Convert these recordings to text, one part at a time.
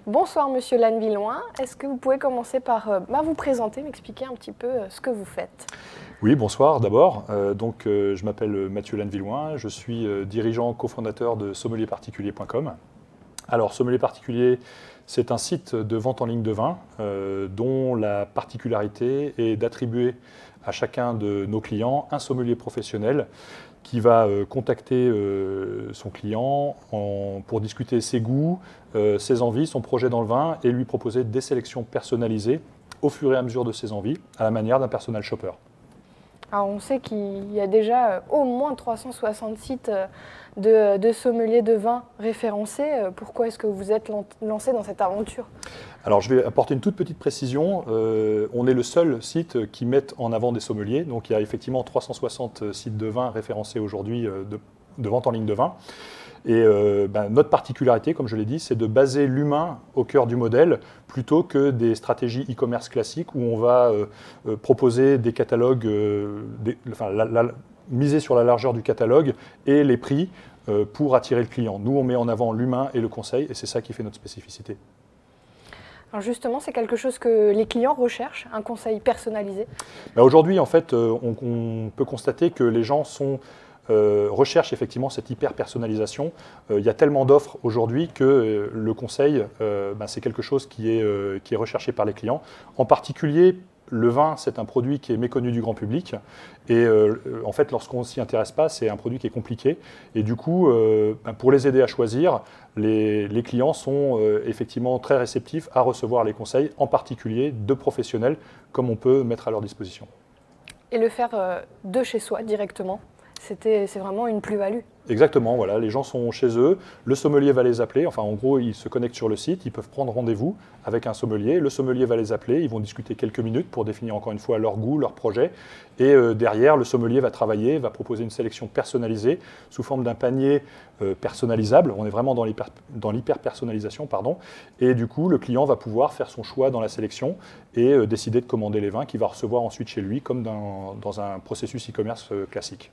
Bonsoir Monsieur Lannevilloin, est-ce que vous pouvez commencer par vous présenter, m'expliquer un petit peu ce que vous faites? Oui, bonsoir d'abord. Je m'appelle Mathieu Lannevilloin, je suis dirigeant cofondateur de sommelierparticulier.com. Alors, Sommelier Particulier, c'est un site de vente en ligne de vin dont la particularité est d'attribuer à chacun de nos clients un sommelier professionnel qui va contacter son client pour discuter ses goûts, ses envies, son projet dans le vin et lui proposer des sélections personnalisées au fur et à mesure de ses envies, à la manière d'un personal shopper. Alors on sait qu'il y a déjà au moins 360 sites de sommeliers de vin référencés. Pourquoi est-ce que vous vous êtes lancé dans cette aventure? Alors je vais apporter une toute petite précision. On est le seul site qui met en avant des sommeliers. Donc il y a effectivement 360 sites de vin référencés aujourd'hui de vente en ligne de vin. Et notre particularité, comme je l'ai dit, c'est de baser l'humain au cœur du modèle plutôt que des stratégies e-commerce classiques où on va proposer des catalogues, miser sur la largeur du catalogue et les prix pour attirer le client. Nous, on met en avant l'humain et le conseil et c'est ça qui fait notre spécificité. Alors justement, c'est quelque chose que les clients recherchent, un conseil personnalisé? Aujourd'hui, en fait, on peut constater que les gens recherchent effectivement cette hyper-personnalisation. Il y a tellement d'offres aujourd'hui que le conseil, c'est quelque chose qui est recherché par les clients. En particulier, le vin, c'est un produit qui est méconnu du grand public. Et en fait, lorsqu'on ne s'y intéresse pas, c'est un produit qui est compliqué. Et du coup, pour les aider à choisir, les clients sont effectivement très réceptifs à recevoir les conseils, en particulier de professionnels, comme on peut mettre à leur disposition. Et le faire de chez soi directement, c'est vraiment une plus-value. Exactement, voilà, les gens sont chez eux, le sommelier va les appeler, enfin en gros ils se connectent sur le site, ils peuvent prendre rendez-vous avec un sommelier, le sommelier va les appeler, ils vont discuter quelques minutes pour définir encore une fois leur goût, leur projet, et derrière le sommelier va travailler, va proposer une sélection personnalisée sous forme d'un panier personnalisable, on est vraiment dans l'hyper-personnalisation, pardon, et du coup le client va pouvoir faire son choix dans la sélection et décider de commander les vins qu'il va recevoir ensuite chez lui comme dans un processus e-commerce classique.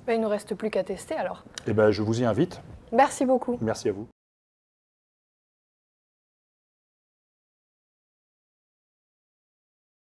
Il ne nous reste plus qu'à tester alors. Je vous y invite. Merci beaucoup. Merci à vous.